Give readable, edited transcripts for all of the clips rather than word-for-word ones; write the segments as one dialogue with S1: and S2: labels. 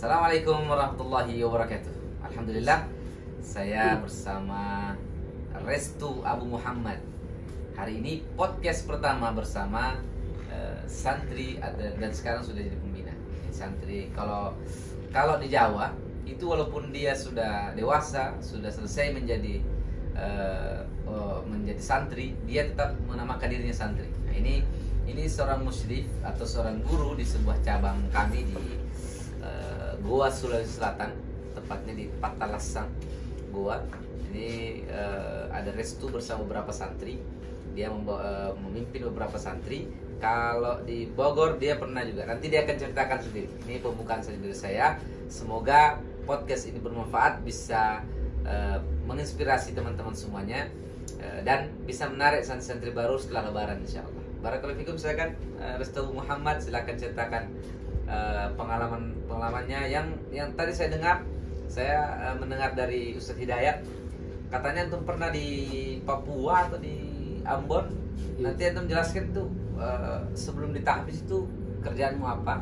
S1: Assalamualaikum warahmatullahi wabarakatuh. Alhamdulillah, saya bersama Restu Abu Muhammad. Hari ini podcast pertama bersama santri dan sekarang sudah jadi pembina. Santri kalau di Jawa itu walaupun dia sudah dewasa, sudah selesai menjadi santri, dia tetap menamakan dirinya santri. Nah, ini seorang musyrif atau seorang guru di sebuah cabang kami di Goa, Sulawesi Selatan, tepatnya di Patalasang, Goa. Ini ada Restu bersama beberapa santri. Dia memimpin beberapa santri. Kalau di Bogor dia pernah juga. Nanti dia akan ceritakan sendiri. Ini pembukaan sendiri saya. Semoga podcast ini bermanfaat, bisa menginspirasi teman-teman semuanya, dan bisa menarik santri-santri baru setelah Lebaran insyaallah. Barakallahu fikum. Silakan Restu Muhammad, silakan ceritakan pengalamannya yang tadi saya mendengar dari Ustadz Hidayat, katanya antum pernah di Papua atau di Ambon. Nanti antum jelaskan tuh sebelum ditahfiz itu kerjaanmu apa,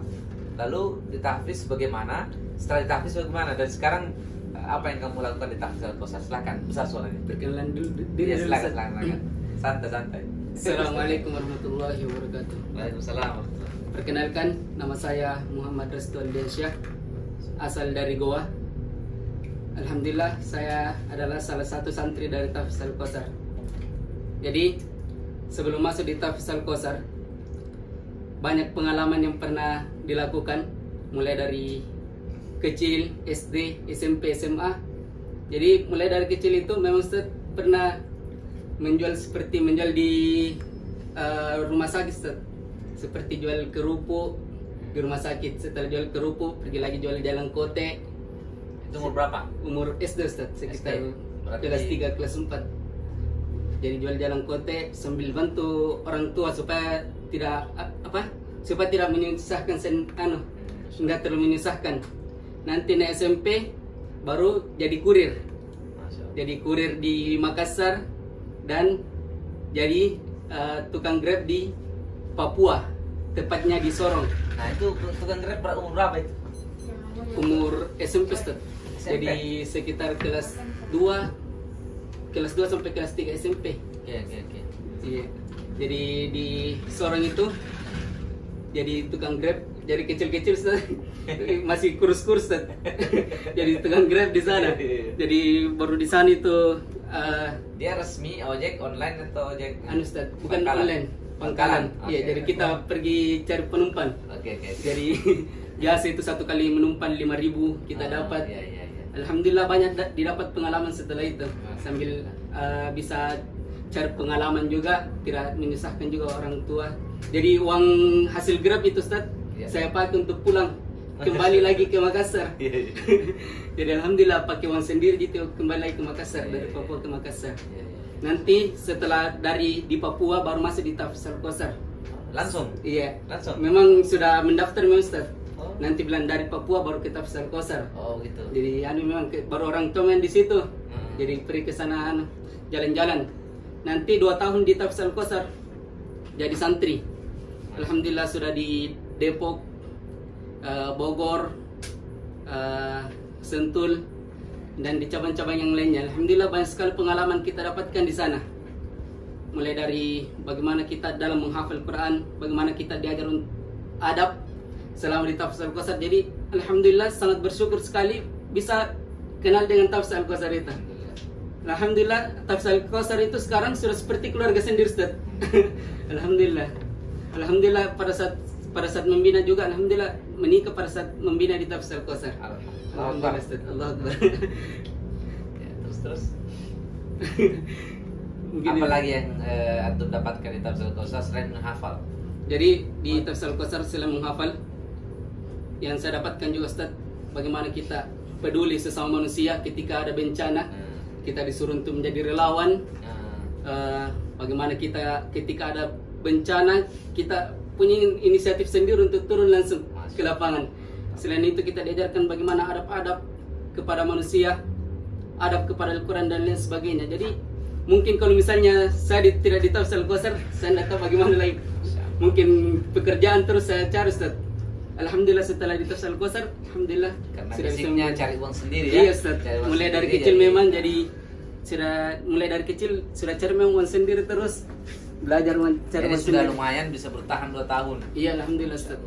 S1: lalu ditahfiz bagaimana, setelah ditahfiz bagaimana, dan sekarang apa yang kamu lakukan di tahfiz Al-Kausar. Silakan, besar suaranya.
S2: Perkenalan dulu.
S1: Ya, silakan. Santai.
S2: Assalamualaikum warahmatullahi wabarakatuh.
S1: Waalaikumsalam.
S2: Perkenalkan, nama saya Muhammad Restu Aldiansyah, asal dari Goa. Alhamdulillah, saya adalah salah satu santri dari Tahfiz Al-Kausar. Jadi, sebelum masuk di Tahfiz Al-Kausar, banyak pengalaman yang pernah dilakukan, mulai dari kecil, SD, SMP, SMA. Jadi, mulai dari kecil itu memang Ustaz pernah menjual di rumah sakit, Ustaz. Seperti jual kerupuk di rumah sakit. Setelah jual kerupuk, pergi lagi jual di Jalan Kote.
S1: Itu umur berapa?
S2: Umur SD, Ustaz, sekitar
S1: Berarti
S2: kelas 3, kelas 4. Jadi jual Jalan Kote sambil bantu orang tua supaya tidak menyusahkan, enggak terlalu menyusahkan. Nanti naik SMP baru jadi kurir. Jadi kurir di Makassar dan jadi tukang Grab di Papua, tepatnya di Sorong.
S1: Nah, itu tukang Grab umur berapa itu?
S2: Umur SMP, Ustaz. Jadi sekitar kelas 2 sampai kelas 3 SMP.
S1: Oke.
S2: Iya. Jadi di Sorong itu jadi tukang Grab, jadi kecil-kecil, Ustaz. Masih kurus-kurus, Ustaz. Jadi tukang Grab di sana. Jadi baru di sana itu
S1: dia resmi ojek online atau ojek
S2: Ustaz, bukan online. Pangkalan. Iya, jadi kita pergi cari penumpang.
S1: Oke.
S2: Jadi biasa itu satu kali menumpang 5.000 kita dapat.
S1: Iya.
S2: Alhamdulillah banyak didapat pengalaman setelah itu. Sambil bisa cari pengalaman juga, tidak menyusahkan juga orang tua. Jadi uang hasil Grab itu, Ustaz, saya pakai untuk pulang kembali lagi ke Makassar. Jadi alhamdulillah pakai uang sendiri gitu, kembali lagi ke Makassar, dari Papua ke Makassar. Nanti setelah di Papua baru masuk di Tahfiz Al-Kausar.
S1: Langsung?
S2: Iya.
S1: Langsung?
S2: Memang sudah mendaftar memang, Ustaz. Nanti bilang dari Papua baru ke Tahfiz Al-Kausar.
S1: Oh gitu.
S2: Jadi memang baru orang tua main di situ. Jadi pergi ke sana jalan-jalan. Nanti 2 tahun di Tahfiz Al-Kausar jadi santri. Alhamdulillah sudah di Depok, Bogor, Sentul, dan di cabang-cabang yang lainnya. Alhamdulillah banyak sekali pengalaman kita dapatkan di sana. Mulai dari bagaimana kita dalam menghafal Quran, bagaimana kita diajar adab selama di Tahfiz Al-Kausar. Jadi alhamdulillah sangat bersyukur sekali bisa kenal dengan Tahfiz Al-Kausar itu. Alhamdulillah Tahfiz Al-Kausar itu sekarang sudah seperti keluarga sendiri, Ustaz. Alhamdulillah pada saat membina juga, alhamdulillah menikah pada saat membina di Tahfiz Al-Kausar. Alhamdulillah, Ustaz. Allah Akbar.
S1: Ya, terus. Apa lagi yang antum dapatkan di Tahfiz Al-Kausar selain menghafal?
S2: Jadi di Tahfiz Al-Kausar selain menghafal, yang saya dapatkan juga, Ustaz, bagaimana kita peduli sesama manusia ketika ada bencana. Kita disuruh untuk menjadi relawan. Bagaimana kita ketika ada bencana, kita punya inisiatif sendiri untuk turun langsung ke lapangan. Selain itu kita diajarkan bagaimana adab-adab kepada manusia, adab kepada Al-Quran dan lain sebagainya. Jadi mungkin kalau misalnya saya tidak di Tahfiz Al-Kausar, saya tidak tahu bagaimana lagi. Mungkin pekerjaan terus saya cari, Ustaz. Alhamdulillah setelah di Tafsir Al-Kausar, alhamdulillah
S1: Karena
S2: sudah bisa
S1: basicnya
S2: membantu.
S1: cari uang sendiri ya.
S2: Iya, Ustaz.
S1: Cari uang
S2: Mulai dari
S1: sendiri,
S2: kecil
S1: jadi-
S2: memang jadi sudah mulai dari kecil sudah cari memang uang sendiri terus belajar cari
S1: Jadi
S2: uang
S1: sudah
S2: sendiri.
S1: lumayan bisa bertahan 2 tahun.
S2: Iya, alhamdulillah Ustaz.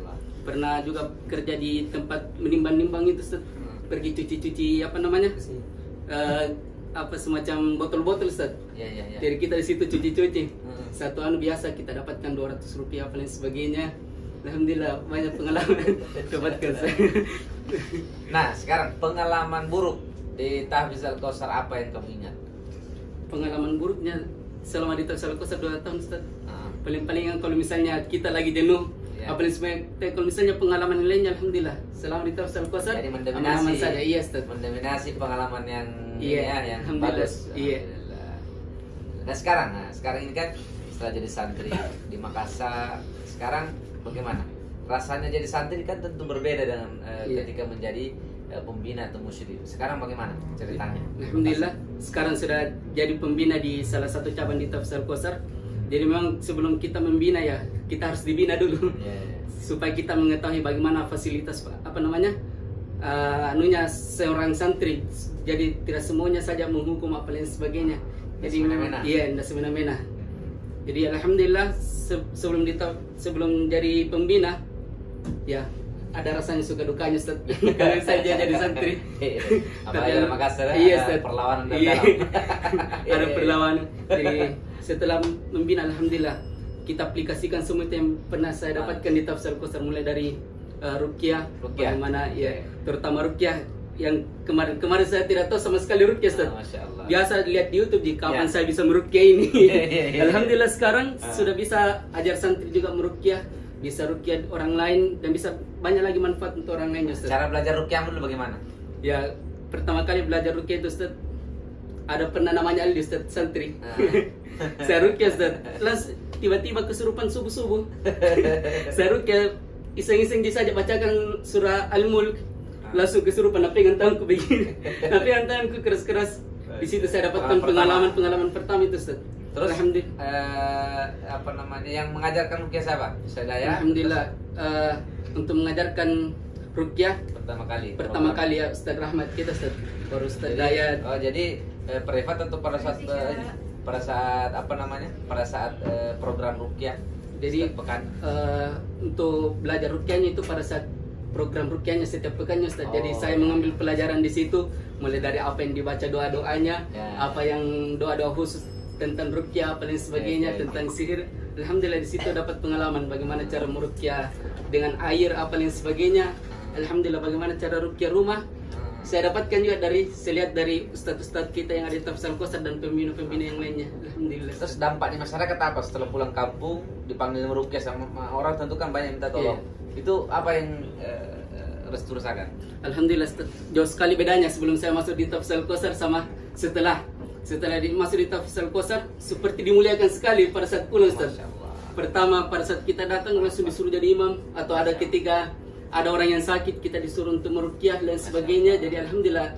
S2: Pernah juga kerja di tempat menimbang-nimbang itu Ustaz. Pergi cuci-cuci apa namanya? Apa semacam botol-botol Ustaz.
S1: Iya, iya, iya.
S2: Jadi kita di situ cuci-cuci.
S1: Hmm.
S2: Satu anu biasa kita dapatkan 200 rupiah apa lain sebagainya. Alhamdulillah banyak pengalaman dapatkan saya.
S1: Nah, sekarang pengalaman buruk di Tahfiz Al-Kausar apa yang kamu ingat?
S2: Pengalaman buruknya selama di Tafsir Al-Kausar 2 tahun Ustaz.
S1: Nah,
S2: Paling-palingan kalau misalnya kita lagi jenuh,
S1: Iya.
S2: apalagi sebenarnya kalau misalnya pengalaman yang lainnya alhamdulillah selama di Tafsir Al-Kausar
S1: jadi
S2: aman-aman
S1: mendominasi
S2: saja. Iya Ustaz.
S1: mendominasi pengalaman yang
S2: Iya,
S1: ini ya, yang
S2: alhamdulillah.
S1: bagus.
S2: Iya.
S1: Alhamdulillah. Nah, sekarang ini kan setelah jadi santri di Makassar, sekarang bagaimana? Rasanya jadi santri kan tentu berbeda dengan
S2: Iya.
S1: ketika menjadi pembina atau musyrif. Sekarang bagaimana ceritanya?
S2: Alhamdulillah sekarang sudah jadi pembina di salah satu cabang di Tafsir Al-Kausar. Jadi memang sebelum kita membina ya kita harus dibina dulu
S1: Iya, iya.
S2: supaya kita mengetahui bagaimana fasilitas apa namanya anunya seorang santri. Jadi tidak semuanya saja menghukum apa lain sebagainya. Jadi
S1: semena-mena.
S2: iya, tidak semena-mena. Jadi alhamdulillah sebelum jadi pembina ya ada rasanya suka dukanya Ustaz. Kalau saya jadi santri.
S1: Apalagi dalam Makassar
S2: Iya,
S1: ada
S2: Ustaz.
S1: perlawanan
S2: Iya.
S1: dalam.
S2: Ada perlawanan. Jadi setelah membina alhamdulillah kita aplikasikan semua itu yang pernah saya dapatkan di Tafsir Al-Kausar mulai dari ruqyah,
S1: Ruqyah.
S2: bagaimana ya terutama ruqyah yang kemarin saya tidak tahu sama sekali ruqyah Ustaz.
S1: Masya Allah.
S2: Biasa lihat di YouTube di kapan
S1: Ya.
S2: saya bisa meruqyah ini.
S1: Iya.
S2: Alhamdulillah sekarang sudah bisa ajar santri juga meruqyah, bisa ruqyah orang lain dan bisa banyak lagi manfaat untuk orang lain Ustaz.
S1: Cara belajar ruqyah dulu bagaimana?
S2: Ya pertama kali belajar ruqyah itu Ustaz ada pernah namanya Ali Ustaz santri. Saya ruqyah Ustaz. Langsung tiba-tiba kesurupan subuh-subuh. Saya ruqyah iseng-iseng saja bacakan surah Al-Mulk. Langsung kesurupan pegangan tanganku begini. Pegangan tanganku keras-keras. Di situ saya dapatkan pengalaman pertama itu Ustaz.
S1: Terus
S2: alhamdulillah
S1: apa namanya yang mengajarkan ruqyah siapa? Saya
S2: alhamdulillah untuk mengajarkan ruqyah
S1: pertama kali.
S2: Ya Ustaz Rahmat kita Ustaz. Baru Ustaz Dayat.
S1: Oh, jadi privat atau pada saat apa namanya? Pada saat program ruqyah.
S2: Jadi
S1: setiap pekan.
S2: untuk belajar ruqyahnya itu pada saat program ruqyahnya setiap pekannya Ustaz. Jadi
S1: Oh.
S2: saya mengambil pelajaran di situ mulai dari apa yang dibaca doa-doanya,
S1: Ya.
S2: apa yang doa-doa khusus tentang ruqyah apa lain sebagainya,
S1: Ya.
S2: tentang sihir. Alhamdulillah di situ dapat pengalaman bagaimana cara meruqyah dengan air apa lain sebagainya. Alhamdulillah bagaimana cara ruqyah rumah. Saya dapatkan juga saya lihat dari ustadz-ustadz kita yang ada di Tafsir Al-Kausar dan pembina-pembina yang lainnya. Alhamdulillah.
S1: Terus dampak di masyarakat apa setelah pulang kampung dipanggil meruqyah sama orang tentu kan banyak yang minta tolong. Itu apa yang Restu rasakan?
S2: Alhamdulillah jauh sekali bedanya sebelum saya masuk di Tafsir Al-Kausar sama setelah masuk di Tafsir Al-Kausar seperti dimuliakan sekali pada saat pulang Ustaz.
S1: Masya Allah.
S2: Pertama pada saat kita datang langsung disuruh jadi imam atau ada ketika ada orang yang sakit kita disuruh untuk meruqyah dan sebagainya. Jadi alhamdulillah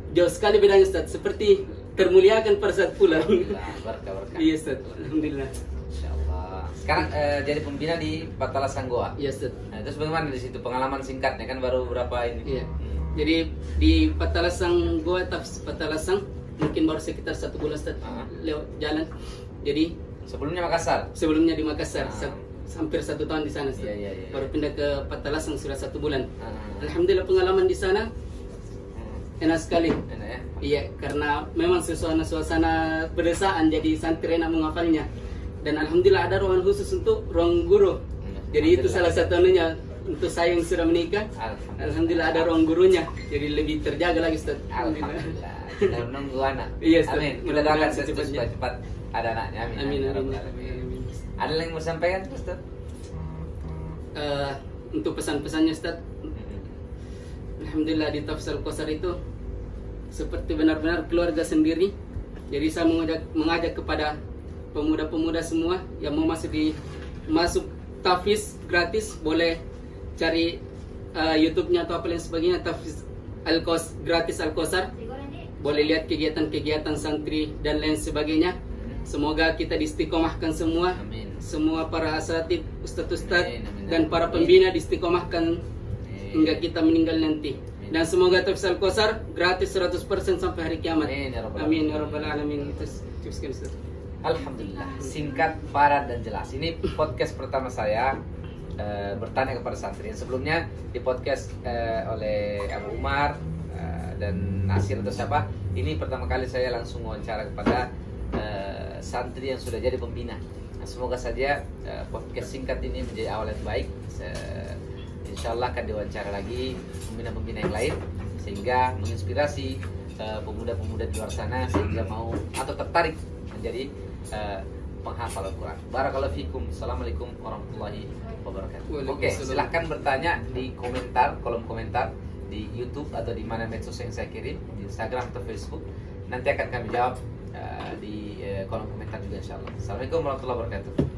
S2: jauh sekali bedanya Ustaz, seperti termuliakan pada saat pulang.
S1: Berkah.
S2: Iya Ustaz, alhamdulillah.
S1: Masya Allah. Sekarang jadi pembina di Patalasang Goa.
S2: Iya Ustaz.
S1: Nah, terus bagaimana di situ pengalaman singkatnya kan baru berapa ini?
S2: Iya. Jadi di Patalasang Goa, Patalasang mungkin baru sekitar 1 bulan Ustaz lewat jalan. Jadi
S1: Sebelumnya Makassar.
S2: sebelumnya di Makassar hampir 1 tahun di sana Ustaz.
S1: Iya.
S2: Baru pindah ke Patalasang sudah 1 bulan.
S1: Ah.
S2: Alhamdulillah pengalaman di sana enak sekali.
S1: Enak ya.
S2: Iya, karena memang suasana pedesaan jadi santri enak menghafalnya. Dan alhamdulillah ada ruangan khusus untuk ruang guru. Jadi itu salah satu anunya untuk saya yang sudah menikah. Alhamdulillah ada ruang gurunya. Jadi lebih terjaga lagi Ustaz.
S1: Alhamdulillah. Kita menunggu anak.
S2: Iya, Ustaz.
S1: Amin. Kita
S2: Mudah-mudahan
S1: doakan
S2: secepatnya.
S1: cepat ada anaknya. Amin.
S2: Amin,
S1: Ya
S2: amin.
S1: Rabbal Alamin. Ada yang mau sampaikan Ustaz?
S2: Untuk pesan-pesannya Ustaz, alhamdulillah di Tafsir Al-Kausar itu seperti benar-benar keluarga sendiri. Jadi saya mengajak kepada pemuda-pemuda semua yang mau masuk Tahfiz gratis, boleh cari YouTube-nya atau apa lain sebagainya, Tahfiz gratis Al-Kausar. Boleh lihat kegiatan-kegiatan santri dan lain sebagainya. Semoga kita diistiqomahkan semua.
S1: Amin.
S2: Semua para asatid, ustadz-ustadz
S1: Amin, amin,
S2: dan para
S1: amin.
S2: pembina diistiqomahkan hingga kita meninggal nanti. Dan semoga Tafsir Al-Kausar gratis 100% sampai hari kiamat. Amin ya rabbal alamin. Itu tips Ustaz.
S1: Alhamdulillah, singkat, padat dan jelas. Ini podcast pertama saya bertanya kepada santri. Sebelumnya di podcast oleh Abu Umar dan Nasir atau siapa. Ini pertama kali saya langsung wawancara kepada santri yang sudah jadi pembina. Nah, semoga saja podcast singkat ini menjadi awal yang baik. Insya Allah akan diwawancara lagi pembina-pembina yang lain sehingga menginspirasi pemuda-pemuda di luar sana sehingga mau atau tertarik menjadi penghafal Al-Quran. Barakallahu fikum. Assalamualaikum warahmatullahi wabarakatuh. Oke, silahkan bertanya di komentar, kolom komentar di YouTube atau di mana medsos yang saya kirim, di Instagram atau Facebook. Nanti akan kami jawab di kolom komentar juga insya Allah. Assalamualaikum warahmatullahi wabarakatuh.